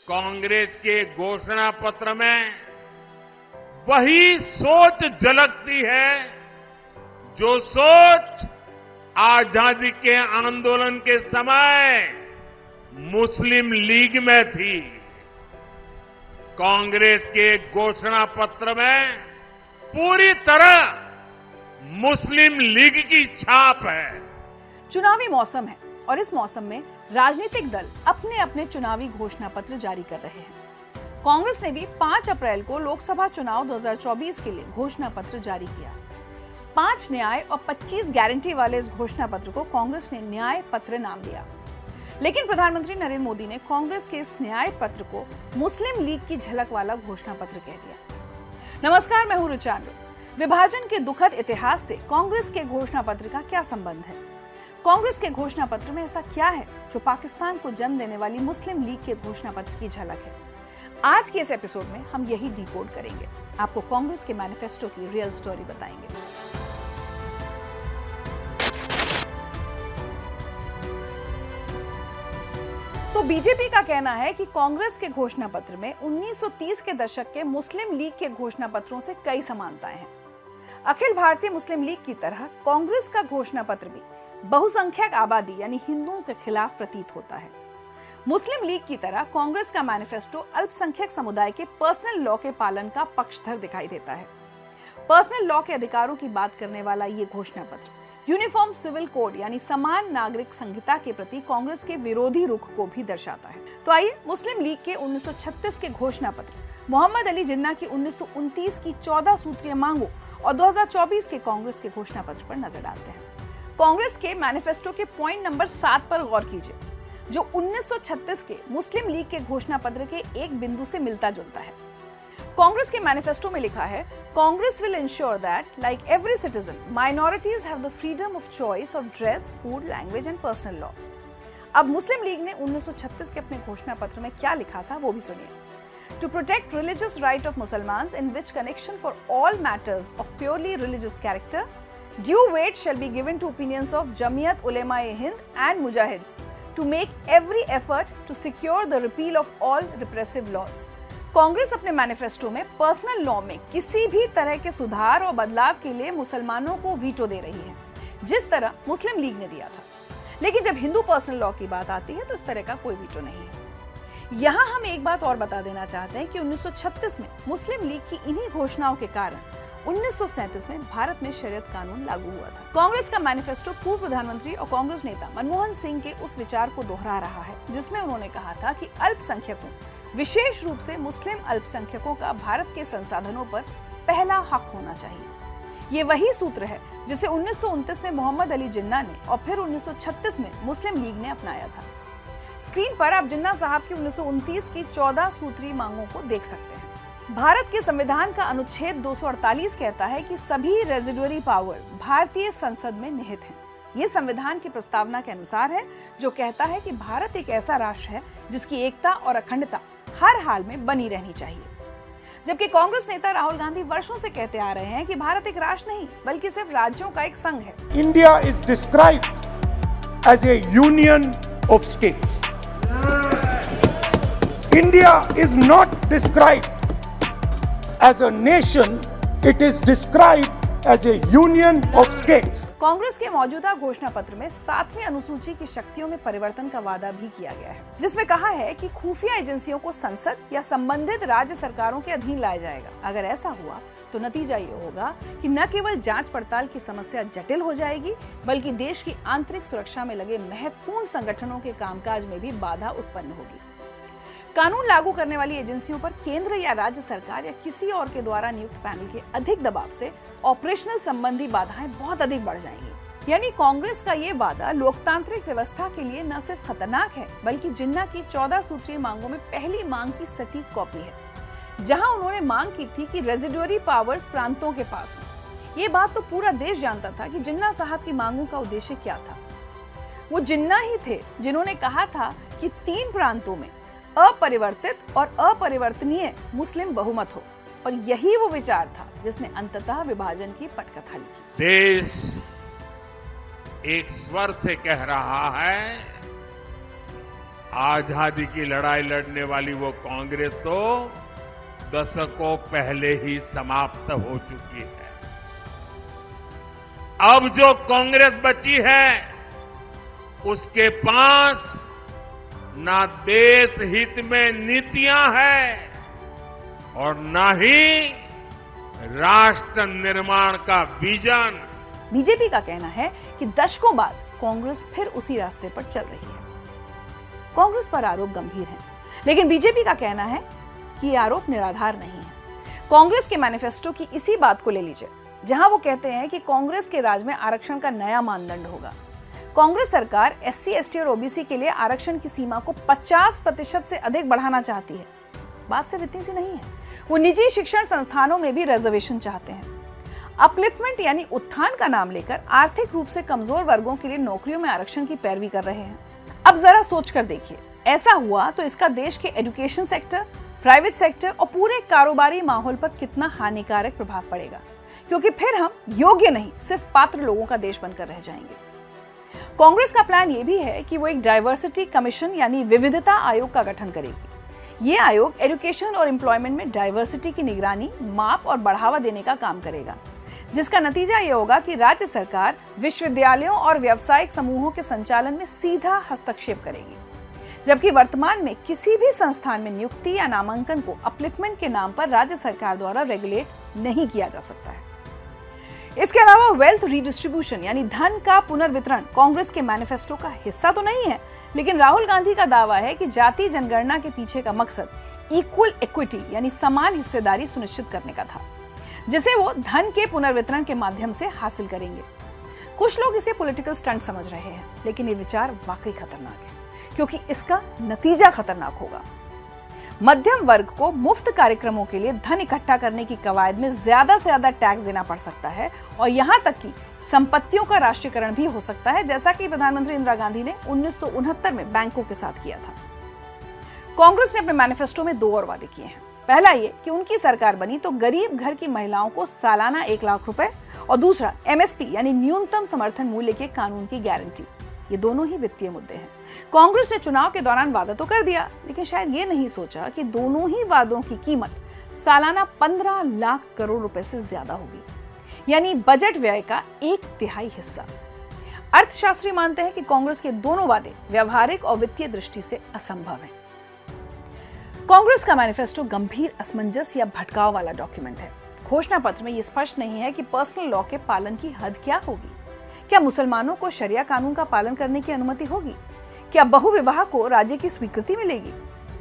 कांग्रेस के घोषणा पत्र में वही सोच झलकती है जो सोच आजादी के आंदोलन के समय मुस्लिम लीग में थी। कांग्रेस के घोषणा पत्र में पूरी तरह मुस्लिम लीग की छाप है। चुनावी मौसम है और इस मौसम में राजनीतिक दल अपने अपने चुनावी घोषणा पत्र जारी कर रहे हैं। कांग्रेस ने भी 5 अप्रैल को लोकसभा चुनाव 2024 के लिए घोषणा पत्र जारी किया। 5 न्याय और 25 गारंटी वाले इस घोषणा पत्र को कांग्रेस ने न्याय पत्र नाम दिया। लेकिन प्रधानमंत्री नरेंद्र मोदी ने कांग्रेस के इस न्याय पत्र को मुस्लिम लीग की झलक वाला घोषणा पत्र कह दिया। नमस्कार, मैं हूं रुचान। विभाजन के दुखद इतिहास से कांग्रेस के घोषणा पत्र का क्या संबंध है? कांग्रेस के घोषणा पत्र में ऐसा क्या है जो पाकिस्तान को जन्म देने वाली मुस्लिम लीग के घोषणा पत्र की झलक है? आज के इस एपिसोड में हम यही डिकोड करेंगे। आपको कांग्रेस के मैनिफेस्टो की रियल स्टोरी बताएंगे। तो बीजेपी का कहना है कि कांग्रेस के घोषणा पत्र में 1930 के दशक के मुस्लिम लीग के घोषणा पत्रों से कई समानताएं हैं। अखिल भारतीय मुस्लिम लीग की तरह कांग्रेस का घोषणा पत्र भी बहुसंख्यक आबादी यानी हिंदुओं के खिलाफ प्रतीत होता है। मुस्लिम लीग की तरह कांग्रेस का मैनिफेस्टो अल्पसंख्यक समुदाय के पर्सनल लॉ के पालन का पक्षधर दिखाई देता है। पर्सनल लॉ के अधिकारों की बात करने वाला ये घोषणा पत्र यूनिफॉर्म सिविल कोड यानी समान नागरिक संहिता के प्रति कांग्रेस के विरोधी रुख को भी दर्शाता है। तो आइए मुस्लिम लीग के 1936 के घोषणा पत्र, मोहम्मद अली जिन्ना की 1929 की 14 सूत्रीय मांगों और 2024 के कांग्रेस के घोषणा पत्र पर नजर डालते हैं। कांग्रेस के मैनिफेस्टो के पॉइंट नंबर 7 पर गौर कीजिए, जो 1936 के मुस्लिम लीग के घोषणा पत्र के एक बिंदु से मिलता जुलता है। कांग्रेस के मैनिफेस्टो में लिखा है, Congress will ensure that like every citizen minorities have the freedom of choice of dress, food, language and personal law. अब मुस्लिम लीग ने 1936 के अपने घोषणा पत्र में क्या लिखा था वो भी सुनिए। To protect religious right of Musalmans in which connection for all matters of purely religious character due weight shall be given to opinions of Jamiyat Ulema-e-Hind and Mujahids to make every effort to secure the repeal of all repressive laws. Congress अपने manifesto में personal law में किसी भी तरह के सुधार और बदलाव के लिए मुसलमानों को वीटो दे रही है, जिस तरह मुस्लिम लीग ने दिया था। लेकिन जब हिंदू पर्सनल लॉ की बात आती है तो इस तरह का कोई वीटो नहीं है। यहाँ हम एक बात और बता देना चाहते हैं कि 1936 में मुस्लिम लीग की इन्हीं घोषणाओं के कारण 1937 में भारत में शरीयत कानून लागू हुआ था। कांग्रेस का मैनिफेस्टो पूर्व प्रधानमंत्री और कांग्रेस नेता मनमोहन सिंह के उस विचार को दोहरा रहा है, जिसमें उन्होंने कहा था कि अल्पसंख्यकों, विशेष रूप से मुस्लिम अल्पसंख्यकों का भारत के संसाधनों पर पहला हक होना चाहिए। ये वही सूत्र है जिसे 1929 में मोहम्मद अली जिन्ना ने और फिर 1936 में मुस्लिम लीग ने अपनाया था। स्क्रीन पर आप जिन्ना साहब की 1929 की 14 सूत्री मांगों को देख सकते हैं। भारत के संविधान का अनुच्छेद 248 कहता है कि सभी रेजिडुअरी पावर्स भारतीय संसद में निहित हैं। ये संविधान की प्रस्तावना के अनुसार है, जो कहता है कि भारत एक ऐसा राष्ट्र है जिसकी एकता और अखंडता हर हाल में बनी रहनी चाहिए। जबकि कांग्रेस नेता राहुल गांधी वर्षों से कहते आ रहे हैं कि भारत एक राष्ट्र नहीं बल्कि सिर्फ राज्यों का एक संघ है। India is described as a union of states. India is not described as a nation, it is described as a union of states. Congress के मौजूदा घोषणा पत्र में 7वीं अनुसूची की शक्तियों में परिवर्तन का वादा भी किया गया है, जिसमें कहा है कि खुफिया एजेंसियों को संसद या संबंधित राज्य सरकारों के अधीन लाया जाएगा। अगर ऐसा हुआ तो नतीजा ये होगा कि न केवल जांच पड़ताल की समस्या जटिल हो जाएगी, बल्कि देश की आंतरिक सुरक्षा में लगे महत्वपूर्ण संगठनों के कामकाज में भी बाधा उत्पन्न होगी। कानून लागू करने वाली एजेंसियों पर केंद्र या राज्य सरकार या किसी और के द्वारा नियुक्त पैनल के अधिक दबाव से ऑपरेशनल संबंधी बाधाएं बहुत अधिक बढ़ जाएंगी। यानी कांग्रेस का ये वादा लोकतांत्रिक व्यवस्था के लिए न सिर्फ खतरनाक है, बल्कि जिन्ना की 14 सूत्रीय मांगों में पहली मांग की सटीक कॉपी है, जहां उन्होंने मांग की थी कि रेजिडुअरी पावर्स प्रांतों के पास हो। ये बात तो पूरा देश जानता था कि जिन्ना साहब की मांगों का उद्देश्य क्या था। वो जिन्ना ही थे जिन्होंने कहा था कि 3 प्रांतों में अपरिवर्तित और अपरिवर्तनीय मुस्लिम बहुमत हो, और यही वो विचार था जिसने अंततः विभाजन की पटकथा लिखी। देश एक स्वर से कह रहा है आजादी की लड़ाई लड़ने वाली वो कांग्रेस तो दशकों पहले ही समाप्त हो चुकी है। अब जो कांग्रेस बची है उसके पास ना देश हित में नीतियां हैं और ना ही राष्ट्र निर्माण का विजन। बीजेपी का कहना है कि दशकों बाद कांग्रेस फिर उसी रास्ते पर चल रही है। कांग्रेस पर आरोप गंभीर हैं, लेकिन बीजेपी का कहना है कि ये आरोप निराधार नहीं है। कांग्रेस के मैनिफेस्टो की इसी बात को ले लीजिए, जहां वो कहते हैं कि कांग्रेस के राज में आरक्षण का नया मानदंड होगा। कांग्रेस सरकार एससी, एसटी और ओबीसी के लिए आरक्षण की सीमा को 50% से अधिक बढ़ाना चाहती है। बात सिर्फ इतनी सी नहीं है, वो निजी शिक्षण संस्थानों में भी रिजर्वेशन चाहते हैं। अपलिफ्टमेंट यानी उत्थान का नाम लेकर आर्थिक रूप से कमजोर वर्गों के लिए नौकरियों में आरक्षण की पैरवी कर रहे हैं। अब जरा सोच कर देखिए, ऐसा हुआ तो इसका देश के एजुकेशन सेक्टर, प्राइवेट सेक्टर और पूरे कारोबारी माहौल पर कितना हानिकारक प्रभाव पड़ेगा, क्योंकि फिर हम योग्य नहीं सिर्फ पात्र लोगों का देश बनकर रह जाएंगे। कांग्रेस का प्लान ये भी है कि वो एक डाइवर्सिटी कमीशन यानी विविधता आयोग का गठन करेगी। ये आयोग एजुकेशन और एम्प्लॉयमेंट में डाइवर्सिटी की निगरानी, माप और बढ़ावा देने का काम करेगा, जिसका नतीजा ये होगा कि राज्य सरकार विश्वविद्यालयों और व्यावसायिक समूहों के संचालन में सीधा हस्तक्षेप करेगी, जबकि वर्तमान में किसी भी संस्थान में नियुक्ति या नामांकन को अपलिफ्टमेंट के नाम पर राज्य सरकार द्वारा रेगुलेट नहीं किया जा सकता है। इसके अलावा वेल्थ रीडिस्ट्रीब्यूशन यानी धन का पुनर्वितरण कांग्रेस के मैनिफेस्टो का हिस्सा तो नहीं है, लेकिन राहुल गांधी का दावा है कि जाति जनगणना के पीछे का मकसद इक्वल इक्विटी यानी समान हिस्सेदारी सुनिश्चित करने का था, जिसे वो धन के पुनर्वितरण के माध्यम से हासिल करेंगे। कुछ लोग इसे पॉलिटिकल स्टंट समझ रहे हैं, लेकिन ये विचार वाकई खतरनाक है, क्योंकि इसका नतीजा खतरनाक होगा। मध्यम वर्ग को मुफ्त कार्यक्रमों के लिए धन इकट्ठा करने की कवायद में ज्यादा से ज्यादा टैक्स देना पड़ सकता है और यहां तक कि संपत्तियों का राष्ट्रीयकरण भी हो सकता है, जैसा कि प्रधानमंत्री इंदिरा गांधी ने 1969 में बैंकों के साथ किया था। कांग्रेस ने अपने मैनिफेस्टो में 2 और वादे किए हैं। पहला ये कि उनकी सरकार बनी तो गरीब घर की महिलाओं को सालाना 1 लाख रुपए और दूसरा एमएसपी यानी न्यूनतम समर्थन मूल्य के कानून की गारंटी। ये दोनों ही वित्तीय मुद्दे हैं। कांग्रेस ने चुनाव के दौरान वादा तो कर दिया, लेकिन शायद ये नहीं सोचा कि दोनों ही वादों की कीमत सालाना 15 लाख करोड़ रुपए से ज्यादा होगी, यानी बजट व्यय का 1/3 हिस्सा। अर्थशास्त्री मानते हैं कि कांग्रेस के दोनों वादे व्यवहारिक और वित्तीय दृष्टि से असंभव हैं। कांग्रेस का मैनिफेस्टो गंभीर असमंजस या भटकाव वाला डॉक्यूमेंट है। घोषणा पत्र में यह स्पष्ट नहीं है कि पर्सनल लॉ के पालन की हद क्या होगी। क्या मुसलमानों को शरिया कानून का पालन करने की अनुमति होगी? क्या बहुविवाह को राज्य की स्वीकृति मिलेगी?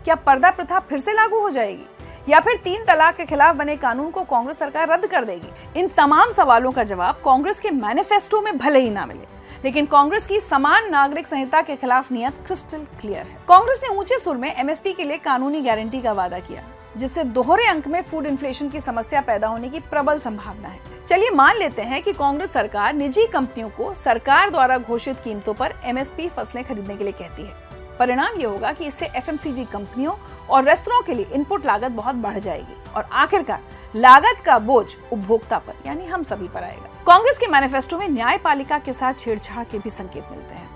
क्या पर्दा प्रथा फिर से लागू हो जाएगी या फिर 3 तलाक के खिलाफ बने कानून को कांग्रेस सरकार रद्द कर देगी? इन तमाम सवालों का जवाब कांग्रेस के मैनिफेस्टो में भले ही ना मिले, लेकिन कांग्रेस की समान नागरिक संहिता के खिलाफ नियत क्रिस्टल क्लियर है। कांग्रेस ने ऊंचे सुर में एमएसपी के लिए कानूनी गारंटी का वादा किया, जिससे दोहरे अंक में फूड इन्फ्लेशन की समस्या पैदा होने की प्रबल संभावना है। चलिए मान लेते हैं कि कांग्रेस सरकार निजी कंपनियों को सरकार द्वारा घोषित कीमतों पर एमएसपी फसलें खरीदने के लिए कहती है। परिणाम ये होगा कि इससे एफएमसीजी कंपनियों और रेस्तरां के लिए इनपुट लागत बहुत बढ़ जाएगी और आखिरकार लागत का बोझ उपभोक्ता पर यानी हम सभी पर आएगा। कांग्रेस के मैनिफेस्टो में न्यायपालिका के साथ छेड़छाड़ के भी संकेत मिलते हैं।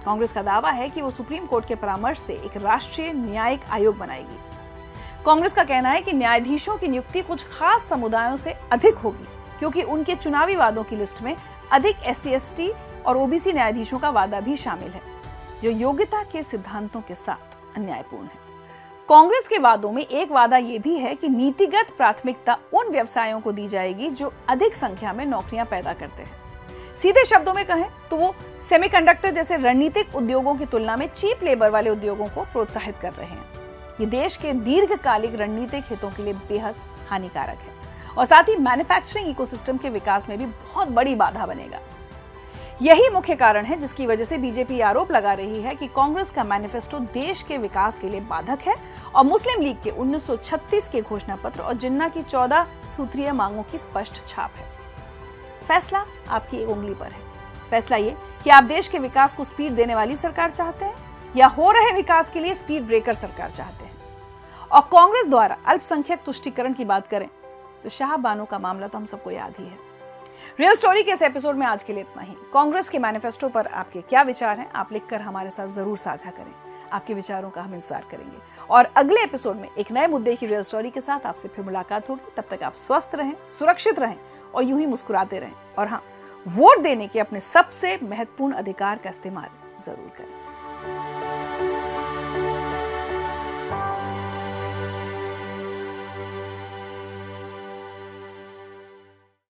कांग्रेस का दावा है कि वो सुप्रीम कोर्ट के परामर्श से एक राष्ट्रीय न्यायिक आयोग बनाएगी। कांग्रेस का कहना है कि न्यायाधीशों की नियुक्ति कुछ खास समुदायों से अधिक होगी, क्योंकि उनके चुनावी वादों की लिस्ट में अधिक एससी, एसटी और ओबीसी न्यायाधीशों का वादा भी शामिल है, जो योग्यता के सिद्धांतों के साथ अन्यायपूर्ण है। कांग्रेस के वादों में एक वादा यह भी है कि नीतिगत प्राथमिकता उन व्यवसायों को दी जाएगी जो अधिक संख्या में नौकरियां पैदा करते हैं। सीधे शब्दों में कहें तो वो सेमीकंडक्टर जैसे रणनीतिक उद्योगों की तुलना में चीप लेबर वाले उद्योगों को प्रोत्साहित कर रहे हैं। ये देश के दीर्घकालिक रणनीतिक हितों के लिए बेहद हानिकारक है और साथ ही मैन्युफैक्चरिंग इकोसिस्टम के विकास में भी बहुत बड़ी बाधा बनेगा। यही मुख्य कारण है जिसकी वजह से बीजेपी आरोप लगा रही है कि कांग्रेस का मैनिफेस्टो देश के विकास के लिए बाधक है और मुस्लिम लीग के 1936 के घोषणा पत्र और जिन्ना की 14 सूत्रीय मांगों की स्पष्ट छाप है। फैसला आपकी एक उंगली पर है। फैसला ये कि आप देश के विकास को स्पीड देने वाली सरकार चाहते हैं या हो रहे विकास के लिए स्पीड ब्रेकर सरकार चाहते हैं। और कांग्रेस द्वारा अल्पसंख्यक तुष्टीकरण की बात करें तो शाह बानो का मामला तो हम सबको याद ही है। रियल स्टोरी के इस एपिसोड में आज के लिए इतना ही। कांग्रेस के मैनिफेस्टो पर आपके क्या विचार हैं, आप लिखकर हमारे साथ जरूर साझा करें। आपके विचारों का हम इंतजार करेंगे और अगले एपिसोड में एक नए मुद्दे की रियल स्टोरी के साथ आपसे फिर मुलाकात होगी। तब तक आप स्वस्थ रहें, सुरक्षित रहें और यूं ही मुस्कुराते रहें। और हाँ, वोट देने के अपने सबसे महत्वपूर्ण अधिकार का इस्तेमाल जरूर करें।